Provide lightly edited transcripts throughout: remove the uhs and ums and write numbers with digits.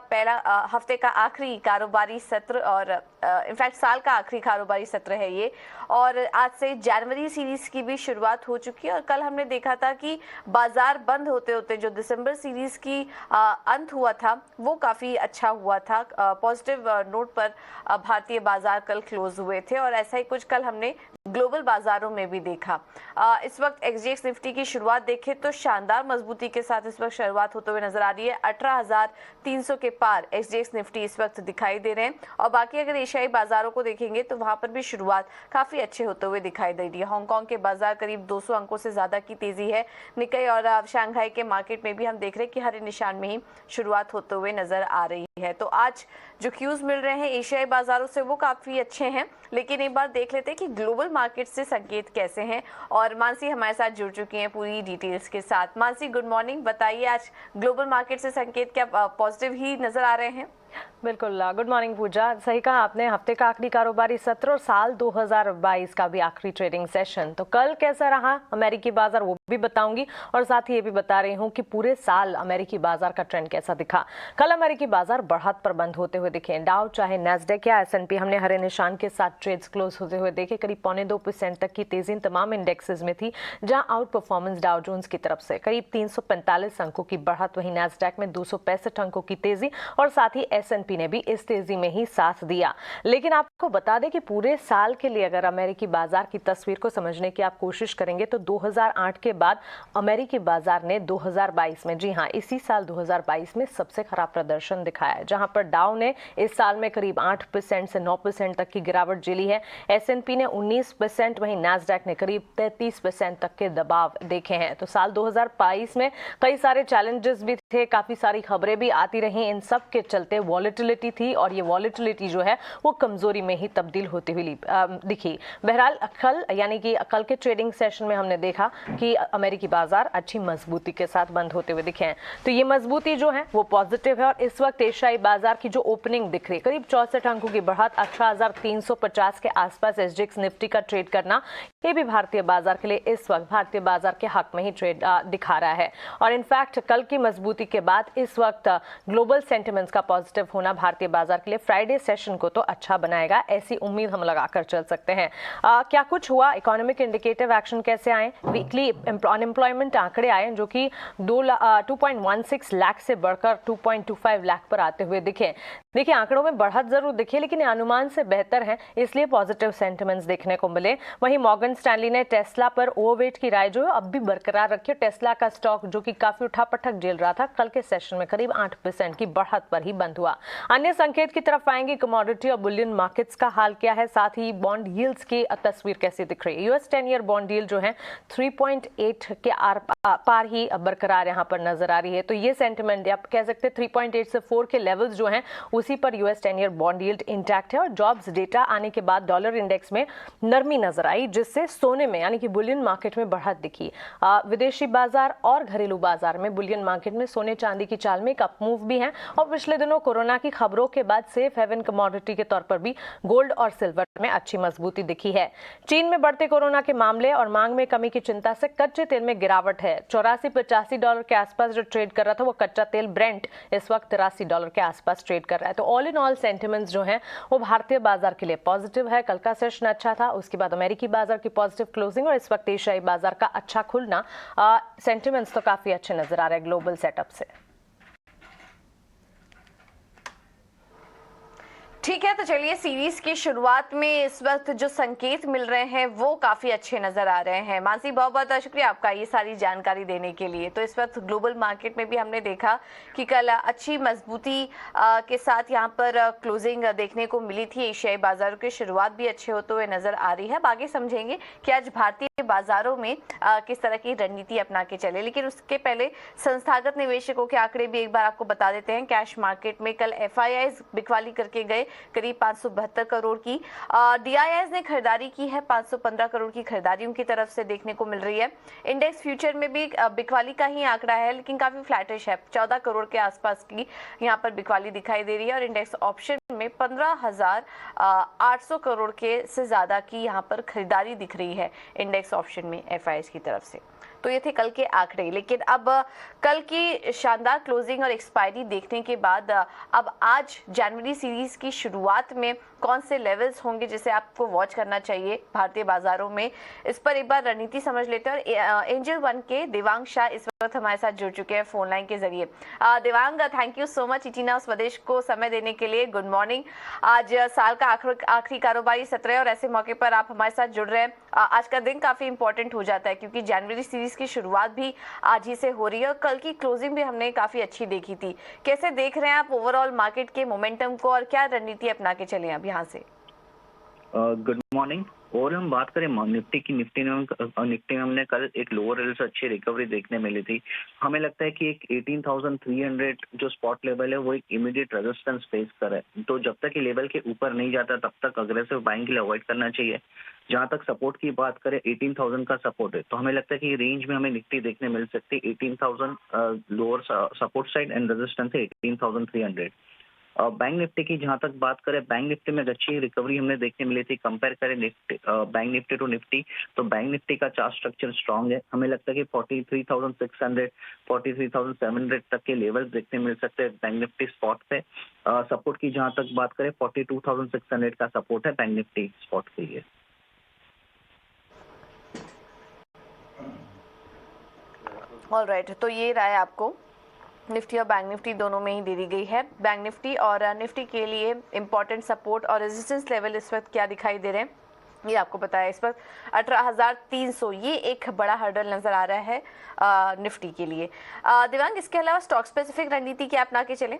पहला हफ्ते का आखिरी कारोबारी सत्र और इनफैक्ट साल का आखिरी कारोबारी सत्र है ये। और आज से जनवरी सीरीज की भी शुरुआत हो चुकी है और कल हमने देखा था कि बाजार बंद होते होते जो दिसंबर सीरीज की अंत हुआ था वो काफ़ी अच्छा हुआ था। पॉजिटिव नोट पर भारतीय बाजार कल क्लोज हुए थे और ऐसा ही कुछ कल हमने ग्लोबल बाजारों में भी देखा। इस वक्त एक्सजेएक्स निफ्टी की शुरुआत देखें तो शानदार मजबूती के साथ इस वक्त शुरुआत होते हुए नजर आ रही है। 18,300 के पार एक्सजेएक्स निफ्टी इस वक्त दिखाई दे रहे हैं और बाकी अगर एशियाई बाजारों को देखेंगे तो वहां पर भी शुरुआत काफी अच्छे होते हुए दिखाई दे रही है। हांगकांग के बाजार करीब 200 अंकों से ज्यादा की तेजी है। निकाई और शंघाई के मार्केट में भी हम देख रहे हैं कि हरे निशान में ही शुरुआत होते हुए नजर आ रही है। तो आज जो क्यूज मिल रहे हैं एशियाई बाजारों से वो काफी अच्छे हैं, लेकिन एक बार देख लेते हैं कि ग्लोबल मार्केट से संकेत कैसे हैं। और मानसी हमारे साथ जुड़ चुकी हैं पूरी डिटेल्स के साथ। मानसी गुड मॉर्निंग, बताइए आज ग्लोबल मार्केट से संकेत क्या पॉजिटिव ही नजर आ रहे हैं? बिल्कुल, गुड मॉर्निंग पूजा। सही कहा आपने, हफ्ते का आखिरी कारोबारी सत्र और साल 2022 का भी आखिरी ट्रेडिंग सेशन। तो कल कैसा रहा अमेरिकी बाजार वो भी बताऊंगी और साथ ही ये भी बता रही हूँ कि पूरे साल अमेरिकी बाजार का ट्रेंड कैसा दिखा। कल अमेरिकी बाजार बढ़त पर बंद होते हुए दिखे। डाउ चाहे नैस्डैक या S&P हमने हरे निशान के साथ ट्रेड्स क्लोज होते हुए देखे। करीब 0.25% तक की तेजी इन तमाम इंडेक्सेस में थी, जहां आउट परफॉर्मेंस डाउ जोन्स की तरफ से करीब 345 अंकों की बढ़त, वहीं नैस्डैक में 265 अंकों की तेजी और साथ ही S&P ने भी इस तेजी में ही साथ दिया। लेकिन आपको बता दें कि पूरे साल के लिए अगर अमेरिकी बाजार की तस्वीर को समझने की आप कोशिश करेंगे तो 2008 के बाद अमेरिकी बाजार ने 2022 में, जी हां, इसी साल 2022 में सबसे खराब प्रदर्शन दिखाया है, जहां पर डाउ ने इस साल में करीब 8% से 9% तक की गिरावट झेली है। S&P ने 19%, वहीं नैस्डैक ने करीब 33% तक के दबाव देखे हैं। तो साल 2022 में कई सारे चैलेंजेस भी थे, काफी सारी खबरें भी आती रही। इन सब के चलते वॉलेटिलिटी थी और ये वॉलेटिलिटी जो है वो कमजोरी में ही तब्दील होती हुई दिखी। बहरहाल कल यानी कि कल के ट्रेडिंग सेशन में हमने देखा कि अमेरिकी बाजार अच्छी मजबूती के साथ बंद होते हुए दिखे हैं। तो ये मजबूती जो है वो पॉजिटिव है और इस वक्त एशियाई बाजार की जो ओपनिंग दिख रही है, करीब 64 अंकों की बढ़त, 18,350 के आसपास एसजीएक्स निफ्टी का ट्रेड करना, ये भी भारतीय बाजार के लिए इस वक्त भारतीय बाजार के हक में ही ट्रेड दिखा रहा है। और इनफैक्ट कल की मजबूती के बाद इस वक्त ग्लोबल सेंटिमेंट्स का पॉजिटिव होना भारतीय बाजार के लिए फ्राइडे सेशन को तो अच्छा बनाएगा, ऐसी उम्मीद हम लगाकर चल सकते हैं। क्या कुछ हुआ, इकोनॉमिक इंडिकेटिव एक्शन कैसे आए, वीकली अनएम्प्लॉयमेंट आंकड़े आए जो कि 2.16 लाख से बढ़कर 2.25 लाख पर आते हुए दिखे। देखिए आंकड़ों में बढ़त जरूर दिखी लेकिन अनुमान से बेहतर है, इसलिए पॉजिटिव सेंटिमेंट्स देखने को मिले। वहीं मॉर्गन स्टैनली ने टेस्ला पर ओवरवेट की राय जो है अब भी बरकरार रखी है। टेस्ला का स्टॉक जो कि काफी उठापटक झेल रहा था, कल के सेशन में करीब 8% की बढ़त पर ही बंद हुआ। अन्य संकेत की तरफ आएंगे, कमोडिटी और बुलियन मार्केट्स का हाल क्या है, साथ ही बॉन्ड यील्ड्स की तस्वीर कैसी दिख रही है। यूएस 10 ईयर बॉन्ड यील्ड जो है 3.8 के पार ही बरकरार यहां पर नजर आ रही है। तो ये सेंटिमेंट आप कह सकते हैं 3.8 से 4 के लेवल्स जो हैं उसी पर US 10 year bond yield intact है। और जॉब्स डेटा आने के बाद डॉलर इंडेक्स में नरमी नजर आई, जिससे सोने में यानी कि बुलियन मार्केट में बढ़त दिखी। विदेशी बाजार और घरेलू बाजार में बुलियन मार्केट में सोने चांदी की चाल में एक अप मूव भी है और पिछले दिनों कोरोना की खबरों के बाद सेफ हेवन कमोडिटी के तौर पर भी गोल्ड और सिल्वर में अच्छी मजबूती दिखी है। चीन में बढ़ते कोरोना के मामले और मांग में कमी की चिंता से कच्चे तेल में गिरावट है। $84-85 के आसपास जो ट्रेड कर रहा था वो कच्चा तेल ब्रेंट इस वक्त $83 के आसपास ट्रेड कर रहा है। तो ऑल इन ऑल सेंटिमेंट्स जो हैं वो भारतीय बाजार के लिए पॉजिटिव है। कल का सेशन अच्छा था, उसके बाद अमेरिकी बाजार की पॉजिटिव क्लोजिंग और इस वक्त एशियाई बाजार का अच्छा खुलना, सेंटिमेंट्स तो काफी अच्छे नजर आ रहे हैं ग्लोबल सेटअप से। ठीक है, तो चलिए सीरीज की शुरुआत में इस वक्त जो संकेत मिल रहे हैं वो काफी अच्छे नजर आ रहे हैं। मानसी बहुत बहुत शुक्रिया आपका ये सारी जानकारी देने के लिए। तो इस वक्त ग्लोबल मार्केट में भी हमने देखा कि कल अच्छी मजबूती के साथ यहाँ पर क्लोजिंग देखने को मिली थी। एशियाई बाजारों की शुरुआत भी अच्छे होते हुए नजर आ रही है। अब आगे समझेंगे कि आज भारतीय बाजारों में किस तरह की रणनीति अपना के चले, लेकिन उसके पहले संस्थागत निवेशकों के आंकड़े भी एक बार आपको बता देते हैं। कैश मार्केट में कल FIIs बिकवाली करके गए करीब 572 करोड़ की। DIIs ने खरीदारी की है, 515 करोड़ की खरीदारी उनकी तरफ से देखने को मिल रही है। इंडेक्स फ्यूचर में भी बिकवाली का ही आंकड़ा है लेकिन काफी फ्लैटिश है, 14 करोड़ के आसपास की यहाँ पर बिकवाली दिखाई दे रही है। और इंडेक्स ऑप्शन में 15,800 करोड़ के से ज्यादा की यहाँ पर खरीदारी दिख रही है इंडेक्स ऑप्शन में FIIs की तरफ से। तो ये थे कल के आंकड़े, लेकिन अब कल की शानदार क्लोजिंग और एक्सपायरी देखने के बाद अब आज जनवरी सीरीज की शुरुआत में कौन से लेवल्स होंगे जिसे आपको वॉच करना चाहिए भारतीय बाजारों में, इस पर एक बार रणनीति समझ लेते हैं। और एंजल वन के देवांग शाह इस वक्त हमारे साथ जुड़ चुके हैं फोन लाइन के जरिए। Devang, thank you so much इटीना स्वदेश को समय देने के लिए। Good morning. आज साल का आखिरी कारोबारी सत्र है और ऐसे मौके पर आप हमारे साथ जुड़ रहे हैं। आज का दिन काफी इंपॉर्टेंट हो जाता है क्योंकि जनवरी सीरीज की शुरुआत भी आज ही से हो रही है और कल की क्लोजिंग भी हमने काफी अच्छी देखी थी। कैसे देख रहे हैं आप ओवरऑल मार्केट के मोमेंटम को और क्या रणनीति अपना के चले अब यहाँ से? Good morning. और हम बात करें निफ्टी की, निफ्टी में हमने कल एक लोअर लेवल से अच्छी रिकवरी देखने मिली थी। हमें लगता है कि एक 18,300 जो स्पॉट लेवल है वो एक इमीडिएट रेजिस्टेंस फेस कर रहा है, तो जब तक ये लेवल के ऊपर नहीं जाता तब तक अग्रेसिव बाइंग के लिए अवॉइड करना चाहिए। जहां तक सपोर्ट की बात करें, 18,000 का सपोर्ट है, तो हमें लगता है कि रेंज में हमें निफ्टी देखने मिल सकती है 18,000 lower support side and resistance है 18,300। बैंक निफ्टी की जहां तक बात करें, बैंक निफ्टी में अच्छी रिकवरी हमने देखने मिली थी। कंपेयर करें Nifty bank Nifty to Nifty, तो बैंक निफ्टी का चार्ट स्ट्रक्चर स्ट्रांग है। हमें लगता है कि 43,600 43,700 तक के लेवल्स देखने मिल सकते हैं बैंक निफ्टी स्पॉट पे। सपोर्ट की जहां तक बात करें, 42,600 का सपोर्ट है बैंक निफ्टी स्पॉट के लिए। ऑलराइट, तो ये राय आपको निफ्टी और बैंक निफ्टी दोनों में ही दे दी गई है। बैंक निफ्टी और निफ्टी के लिए इंपॉर्टेंट सपोर्ट और रेजिस्टेंस लेवल इस वक्त क्या दिखाई दे रहे हैं ये आपको बताया। इस वक्त 18,300 ये एक बड़ा हर्डल नजर आ रहा है निफ्टी के लिए। दिव्यांग, इसके अलावा स्टॉक स्पेसिफिक रणनीति क्या अपना के चले?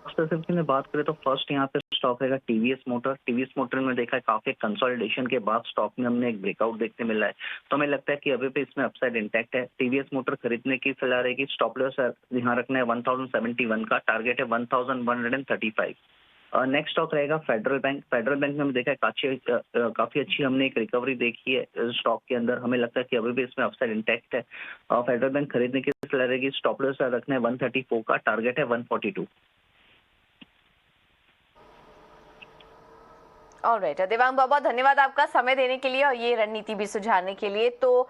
स्पेसिफिकली में बात करें तो फर्स्ट यहाँ पे स्टॉक रहेगा टीवीएस मोटर। टीवीएस मोटर में देखा है काफी कंसोलिडेशन के बाद स्टॉक में हमने एक ब्रेकआउट देखने मिला है, तो हमें लगता है कि अभी पे इसमें अपसाइड इंटैक्ट है। टीवीएस मोटर खरीदने की फिलहाल रहेगी। स्टॉप लॉस यहाँ रखना है 1071 का, टारगेट है 1135। नेक्स्ट स्टॉक रहेगा फेडरल बैंक। फेडरल बैंक में हमें देखा है काफी अच्छी हमने एक रिकवरी देखी है स्टॉक के अंदर। हमें लगता है कि अभी भी इसमें अपसाइड इंटैक्ट है। फेडरल बैंक खरीदने की फिलहाल रहेगी। स्टॉप लॉस रखना है 134 का, टारगेट है 142। ऑलराइट, देवांग बाबा, धन्यवाद आपका समय देने के लिए और ये रणनीति भी सुझाने के लिए। तो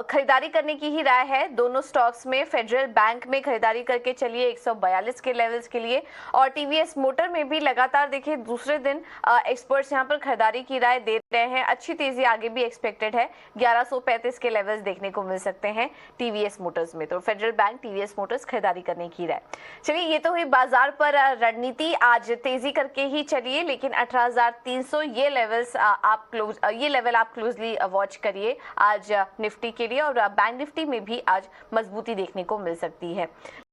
खरीदारी करने की ही राय है दोनों स्टॉक्स में। फेडरल बैंक में खरीदारी करके चलिए 142 के लेवल्स के लिए, और टीवीएस मोटर में भी लगातार देखिए दूसरे दिन एक्सपर्ट्स यहाँ पर खरीदारी की राय दे रहे हैं। अच्छी तेजी आगे भी एक्सपेक्टेड है, 1135 के लेवल्स देखने को मिल सकते हैं टीवीएस मोटर्स में। तो फेडरल बैंक, टीवीएस मोटर्स खरीदारी करने की राय। चलिए, ये तो हुई बाजार पर रणनीति। आज तेजी करके ही चलिए, लेकिन 18,300 ये लेवल्स ये लेवल आप क्लोजली वॉच करिए आज निफ्टी के लिए, और बैंक निफ्टी में भी आज मजबूती देखने को मिल सकती है।